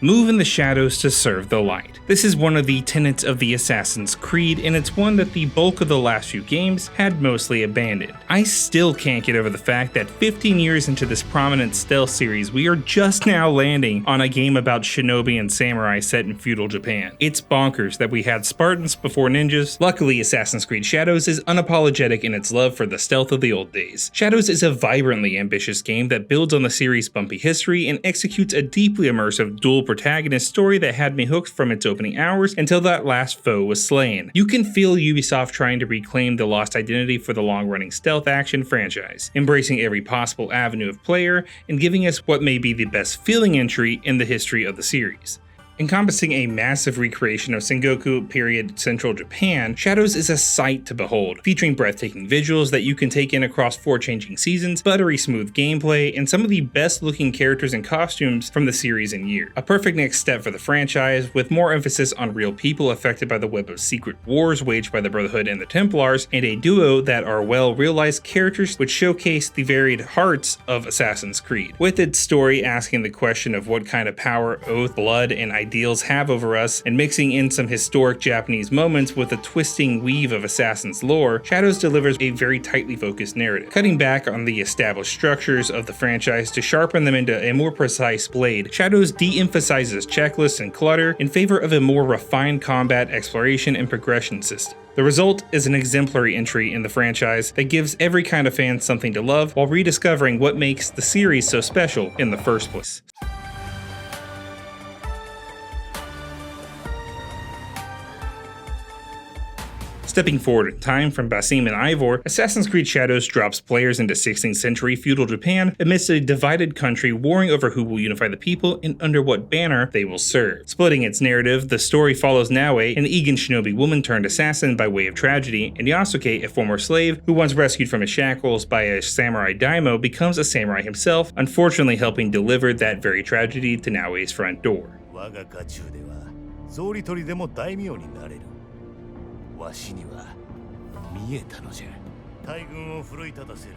Move in the shadows to serve the light. This is one of the tenets of the Assassin's Creed, and it's one that the bulk of the last few games had mostly abandoned. I still can't get over the fact that 15 years into this prominent stealth series, we are just now landing on a game about shinobi and samurai set in feudal Japan. It's bonkers that we had Spartans before ninjas. Luckily, Assassin's Creed Shadows is unapologetic in its love for the stealth of the old days. Shadows is a vibrantly ambitious game that builds on the series' bumpy history and executes a deeply immersive dual protagonist story that had me hooked from its opening hours until that last foe was slain. You can feel Ubisoft trying to reclaim the lost identity for the long-running stealth action franchise, embracing every possible avenue of player and giving us what may be the best feeling entry in the history of the series. Encompassing a massive recreation of Sengoku period Central Japan, Shadows is a sight to behold, featuring breathtaking visuals that you can take in across 4 changing seasons, buttery smooth gameplay, and some of the best looking characters and costumes from the series in years. A perfect next step for the franchise, with more emphasis on real people affected by the web of secret wars waged by the Brotherhood and the Templars, and a duo that are well realized characters which showcase the varied hearts of Assassin's Creed. With its story asking the question of what kind of power, oath, blood, and ideals have over us, and mixing in some historic Japanese moments with a twisting weave of Assassin's lore, Shadows delivers a very tightly focused narrative, cutting back on the established structures of the franchise to sharpen them into a more precise blade. Shadows de-emphasizes checklists and clutter in favor of a more refined combat, exploration, and progression system. The result is an exemplary entry in the franchise that gives every kind of fan something to love while rediscovering what makes the series so special in the first place. Stepping forward in time from Basim and Ivor, Assassin's Creed Shadows drops players into 16th century feudal Japan amidst a divided country warring over who will unify the people and under what banner they will serve. Splitting its narrative, the story follows Naoe, an Egan shinobi woman turned assassin by way of tragedy, and Yasuke, a former slave who once rescued from his shackles by a samurai daimyo, becomes a samurai himself, unfortunately helping deliver that very tragedy to Naoe's front door. わしには見えたのじゃ。大軍を奮い立たせる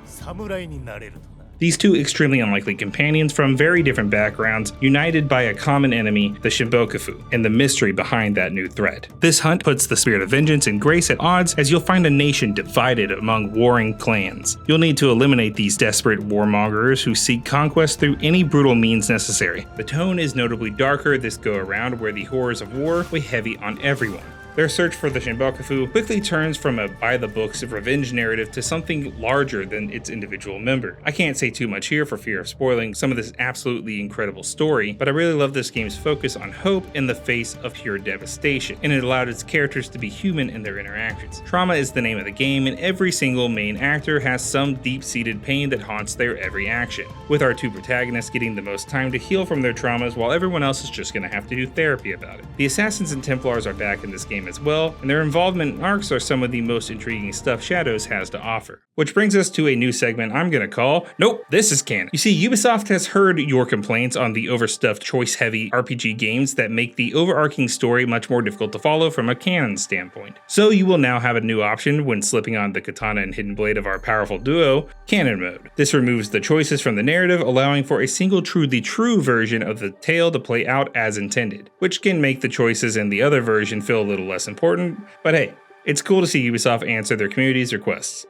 侍になれるとな。These two extremely unlikely companions from very different backgrounds, united by a common enemy, the Shimbokafu, and the mystery behind that new threat. This hunt puts the spirit of vengeance and grace at odds, as you'll find a nation divided among warring clans. You'll need to eliminate these desperate warmongers who seek conquest through any brutal means necessary. The tone is notably darker this go around, where the horrors of war weigh heavy on everyone. Their search for the Shimbokafu quickly turns from a by-the-books revenge narrative to something larger than its individual member. I can't say too much here for fear of spoiling some of this absolutely incredible story, but I really love this game's focus on hope in the face of pure devastation, and it allowed its characters to be human in their interactions. Trauma is the name of the game, and every single main actor has some deep-seated pain that haunts their every action, with our 2 protagonists getting the most time to heal from their traumas while everyone else is just gonna have to do therapy about it. The Assassins and Templars are back in this game as well, and their involvement in arcs are some of the most intriguing stuff Shadows has to offer. Which brings us to a new segment I'm gonna call, Nope, This is Canon. You see, Ubisoft has heard your complaints on the overstuffed, choice-heavy RPG games that make the overarching story much more difficult to follow from a canon standpoint. So you will now have a new option when slipping on the katana and hidden blade of our powerful duo, Canon Mode. This removes the choices from the narrative, allowing for a single truly true version of the tale to play out as intended, which can make the choices in the other version feel a little less important, but hey, it's cool to see Ubisoft answer their community's requests.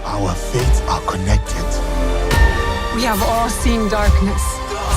Our fates are connected. We have all seen darkness.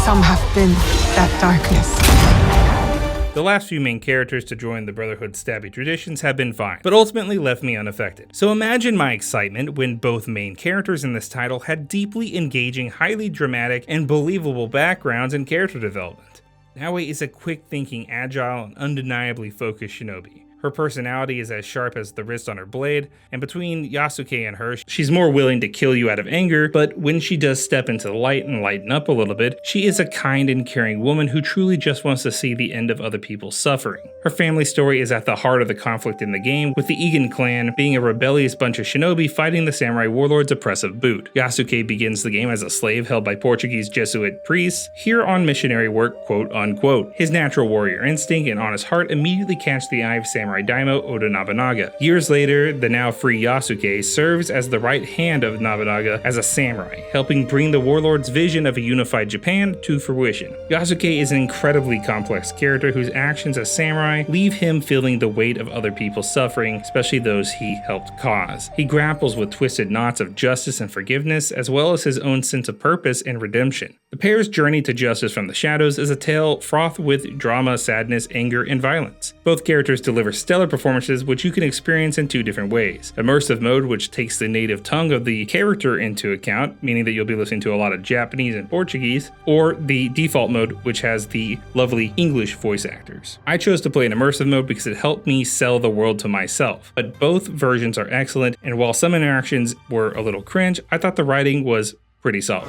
Some have been that darkness. The last few main characters to join the Brotherhood's stabby traditions have been fine, but ultimately left me unaffected. So imagine my excitement when both main characters in this title had deeply engaging, highly dramatic, and believable backgrounds and character development. Naoe is a quick-thinking, agile, and undeniably focused shinobi. Her personality is as sharp as the wrist on her blade, and between Yasuke and her, she's more willing to kill you out of anger, but when she does step into the light and lighten up a little bit, she is a kind and caring woman who truly just wants to see the end of other people's suffering. Her family story is at the heart of the conflict in the game, with the Egan clan being a rebellious bunch of shinobi fighting the samurai warlord's oppressive boot. Yasuke begins the game as a slave held by Portuguese Jesuit priests, here on missionary work, quote unquote. His natural warrior instinct and honest heart immediately catch the eye of samurai samurai daimyo Oda Nobunaga. Years later, the now free Yasuke serves as the right hand of Nobunaga as a samurai, helping bring the warlord's vision of a unified Japan to fruition. Yasuke is an incredibly complex character whose actions as samurai leave him feeling the weight of other people's suffering, especially those he helped cause. He grapples with twisted knots of justice and forgiveness, as well as his own sense of purpose and redemption. The pair's journey to justice from the shadows is a tale fraught with drama, sadness, anger, and violence. Both characters deliver stellar performances, which you can experience in two different ways. Immersive mode, which takes the native tongue of the character into account, meaning that you'll be listening to a lot of Japanese and Portuguese, or the default mode, which has the lovely English voice actors. I chose to play in immersive mode because it helped me sell the world to myself, but both versions are excellent, and while some interactions were a little cringe, I thought the writing was pretty solid.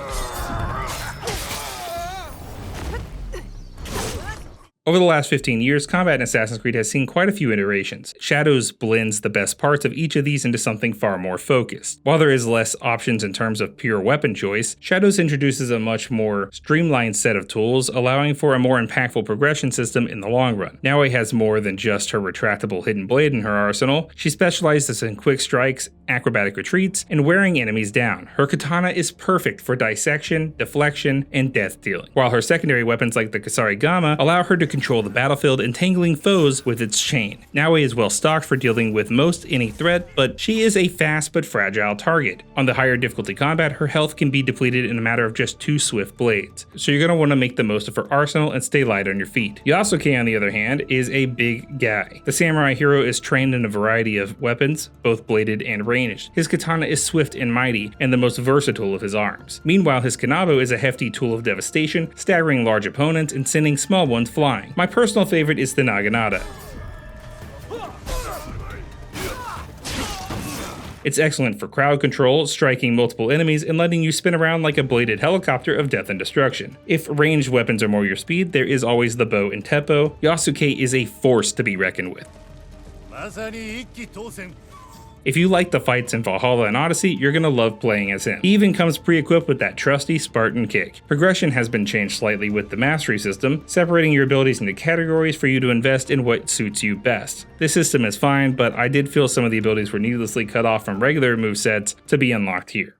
Over the last 15 years, combat in Assassin's Creed has seen quite a few iterations. Shadows blends the best parts of each of these into something far more focused. While there is less options in terms of pure weapon choice, Shadows introduces a much more streamlined set of tools, allowing for a more impactful progression system in the long run. Naoe has more than just her retractable hidden blade in her arsenal. She specializes in quick strikes, acrobatic retreats, and wearing enemies down. Her katana is perfect for dissection, deflection, and death dealing, while her secondary weapons like the Kasarigama allow her to control the battlefield, entangling foes with its chain. Naoe is well stocked for dealing with most any threat, but she is a fast but fragile target. On the higher difficulty combat, her health can be depleted in a matter of just 2 swift blades, so you're going to want to make the most of her arsenal and stay light on your feet. Yasuke, on the other hand, is a big guy. The samurai hero is trained in a variety of weapons, both bladed and ranged. His katana is swift and mighty, and the most versatile of his arms. Meanwhile, his kanabo is a hefty tool of devastation, staggering large opponents and sending small ones flying. My personal favorite is the Naginata. It's excellent for crowd control, striking multiple enemies, and letting you spin around like a bladed helicopter of death and destruction. If ranged weapons are more your speed, there is always the bow and teppo. Yasuke is a force to be reckoned with. If you like the fights in Valhalla and Odyssey, you're gonna love playing as him. He even comes pre-equipped with that trusty Spartan kick. Progression has been changed slightly with the mastery system, separating your abilities into categories for you to invest in what suits you best. This system is fine, but I did feel some of the abilities were needlessly cut off from regular movesets to be unlocked here.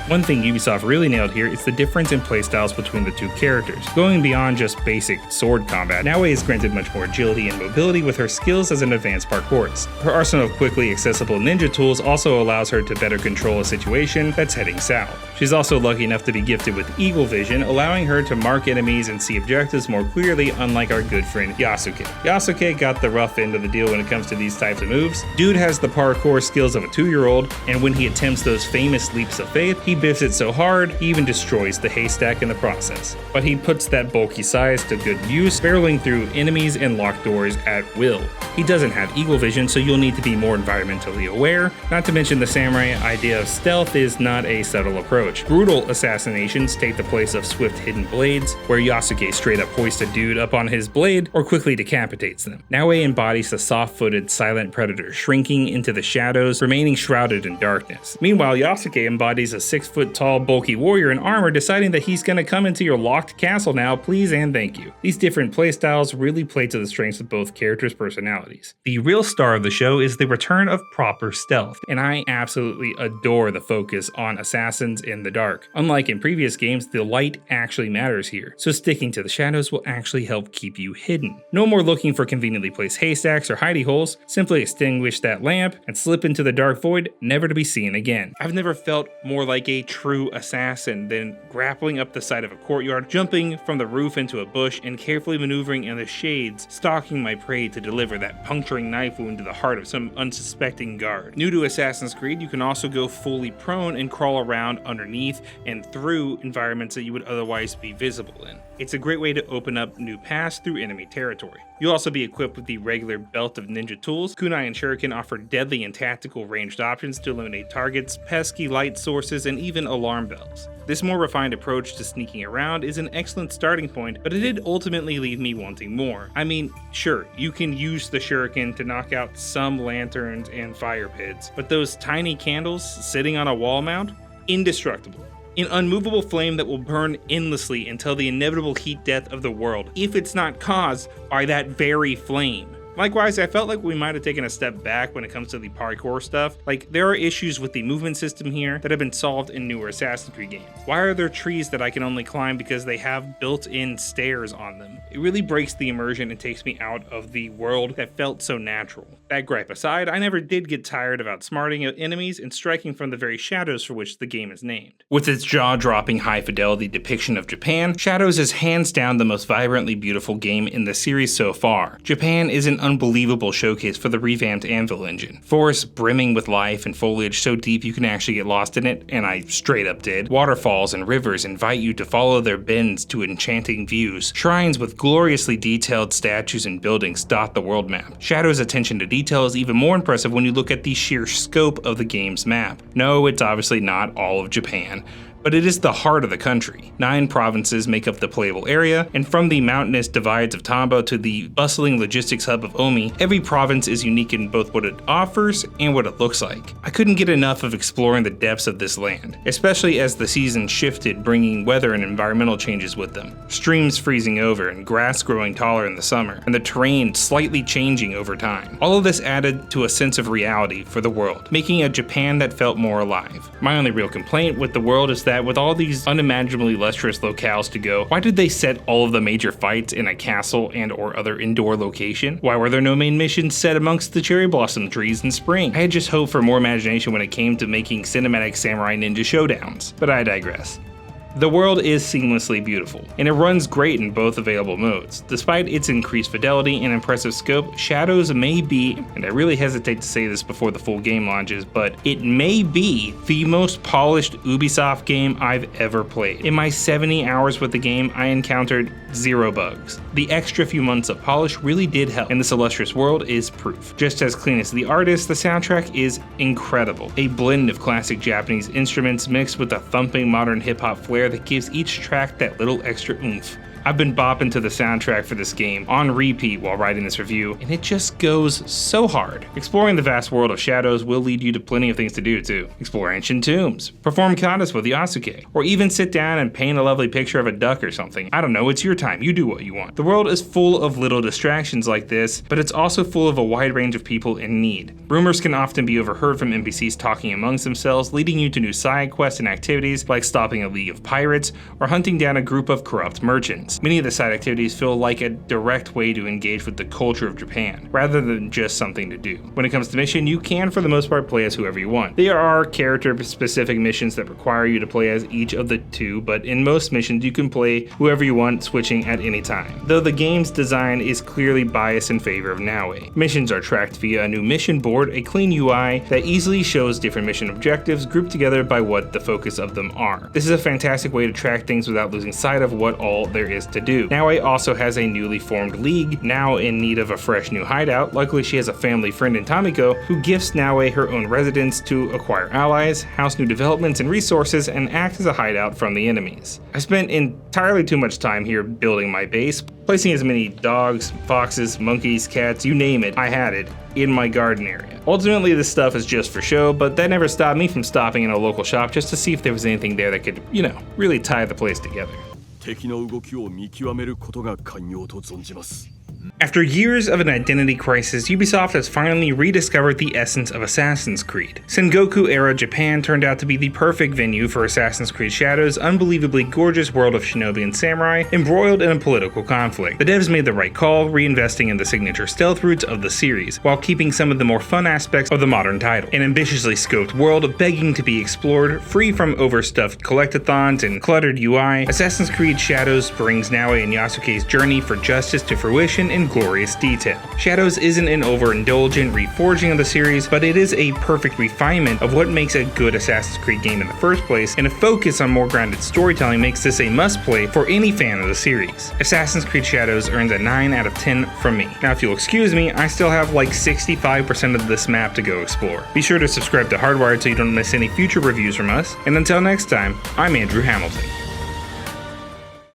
One thing Ubisoft really nailed here is the difference in playstyles between the two characters. Going beyond just basic sword combat, Naoe is granted much more agility and mobility with her skills as an advanced parkourist. Her arsenal of quickly accessible ninja tools also allows her to better control a situation that's heading south. She's also lucky enough to be gifted with eagle vision, allowing her to mark enemies and see objectives more clearly, unlike our good friend Yasuke. Yasuke got the rough end of the deal when it comes to these types of moves. Dude has the parkour skills of a 2-year-old, and when he attempts those famous leaps of faith, he biffs it so hard, he even destroys the haystack in the process. But he puts that bulky size to good use, barreling through enemies and locked doors at will. He doesn't have eagle vision, so you'll need to be more environmentally aware. Not to mention the samurai idea of stealth is not a subtle approach. Brutal assassinations take the place of swift hidden blades, where Yasuke straight up hoists a dude up on his blade or quickly decapitates them. Naoe embodies the soft-footed silent predator, shrinking into the shadows, remaining shrouded in darkness. Meanwhile, Yasuke embodies a 6-foot-tall bulky warrior in armor, deciding that he's gonna come into your locked castle now, please and thank you. These different playstyles really play to the strengths of both characters' personalities. The real star of the show is the return of proper stealth, and I absolutely adore the focus on assassins in the dark. Unlike in previous games, the light actually matters here, so sticking to the shadows will actually help keep you hidden. No more looking for conveniently placed haystacks or hidey holes, simply extinguish that lamp and slip into the dark void, never to be seen again. I've never felt more like a true assassin than grappling up the side of a courtyard, jumping from the roof into a bush, and carefully maneuvering in the shades, stalking my prey to deliver that puncturing knife wound to the heart of some unsuspecting guard. New to Assassin's Creed, you can also go fully prone and crawl around underneath and through environments that you would otherwise be visible in. It's a great way to open up new paths through enemy territory. You'll also be equipped with the regular belt of ninja tools. Kunai and Shuriken offer deadly and tactical ranged options to eliminate targets, pesky light sources, and even alarm bells. This more refined approach to sneaking around is an excellent starting point, but it did ultimately leave me wanting more. I mean, sure, you can use the Shuriken to knock out some lanterns and fire pits, but those tiny candles sitting on a wall mount? Indestructible. An unmovable flame that will burn endlessly until the inevitable heat death of the world, if it's not caused by that very flame. Likewise, I felt like we might have taken a step back when it comes to the parkour stuff. Like, there are issues with the movement system here that have been solved in newer Assassin's Creed games. Why are there trees that I can only climb because they have built-in stairs on them? It really breaks the immersion and takes me out of the world that felt so natural. That gripe aside, I never did get tired of outsmarting enemies and striking from the very shadows for which the game is named. With its jaw-dropping high-fidelity depiction of Japan, Shadows is hands down the most vibrantly beautiful game in the series so far. Japan is an unbelievable showcase for the revamped Anvil engine. Forests brimming with life and foliage so deep you can actually get lost in it, and I straight up did. Waterfalls and rivers invite you to follow their bends to enchanting views. Shrines with gloriously detailed statues and buildings dot the world map. Shadow's attention to detail is even more impressive when you look at the sheer scope of the game's map. No, it's obviously not all of Japan, but it is the heart of the country. 9 provinces make up the playable area, and from the mountainous divides of Tambo to the bustling logistics hub of Omi, every province is unique in both what it offers and what it looks like. I couldn't get enough of exploring the depths of this land, especially as the season shifted, bringing weather and environmental changes with them. Streams freezing over and grass growing taller in the summer, and the terrain slightly changing over time. All of this added to a sense of reality for the world, making a Japan that felt more alive. My only real complaint with the world is that with all these unimaginably lustrous locales to go, why did they set all of the major fights in a castle and or other indoor location? Why were there no main missions set amongst the cherry blossom trees in spring? I had just hoped for more imagination when it came to making cinematic samurai ninja showdowns, but I digress. The world is seamlessly beautiful, and it runs great in both available modes. Despite its increased fidelity and impressive scope, Shadows may be, and I really hesitate to say this before the full game launches, but it may be the most polished Ubisoft game I've ever played. In my 70 hours with the game, I encountered 0 bugs. The extra few months of polish really did help, and this illustrious world is proof. Just as clean as the artist, the soundtrack is incredible. A blend of classic Japanese instruments mixed with a thumping modern hip-hop flair that gives each track that little extra oomph. I've been bopping to the soundtrack for this game on repeat while writing this review, and it just goes so hard. Exploring the vast world of Shadows will lead you to plenty of things to do too. Explore ancient tombs, perform katas with the Asuke, or even sit down and paint a lovely picture of a duck or something. I don't know, it's your time, you do what you want. The world is full of little distractions like this, but it's also full of a wide range of people in need. Rumors can often be overheard from NPCs talking amongst themselves, leading you to new side quests and activities like stopping a league of pirates or hunting down a group of corrupt merchants. Many of the side activities feel like a direct way to engage with the culture of Japan, rather than just something to do. When it comes to mission, you can for the most part play as whoever you want. There are character-specific missions that require you to play as each of the 2, but in most missions you can play whoever you want, switching at any time. Though the game's design is clearly biased in favor of Naue. Missions are tracked via a new mission board, a clean UI that easily shows different mission objectives grouped together by what the focus of them are. This is a fantastic way to track things without losing sight of what all there is to do. Naue also has a newly formed league, now in need of a fresh new hideout. Luckily, she has a family friend in Tamiko who gifts Naue her own residence to acquire allies, house new developments and resources, and act as a hideout from the enemies. I spent entirely too much time here building my base, placing as many dogs, foxes, monkeys, cats, you name it, I had it, in my garden area. Ultimately, this stuff is just for show, but that never stopped me from stopping in a local shop just to see if there was anything there that could, really tie the place together. 敵の動きを見極めることが肝要と存じます。 After years of an identity crisis, Ubisoft has finally rediscovered the essence of Assassin's Creed. Sengoku-era Japan turned out to be the perfect venue for Assassin's Creed Shadows' unbelievably gorgeous world of shinobi and samurai, embroiled in a political conflict. The devs made the right call, reinvesting in the signature stealth routes of the series, while keeping some of the more fun aspects of the modern title. An ambitiously scoped world begging to be explored, free from overstuffed collectathons and cluttered UI, Assassin's Creed Shadows brings Naue and Yasuke's journey for justice to fruition in glorious detail. Shadows isn't an overindulgent reforging of the series, but it is a perfect refinement of what makes a good Assassin's Creed game in the first place, and a focus on more grounded storytelling makes this a must-play for any fan of the series. Assassin's Creed Shadows earns a 9 out of 10 from me. Now if you'll excuse me, I still have like 65% of this map to go explore. Be sure to subscribe to Hardwired so you don't miss any future reviews from us, and until next time, I'm Andrew Hamilton.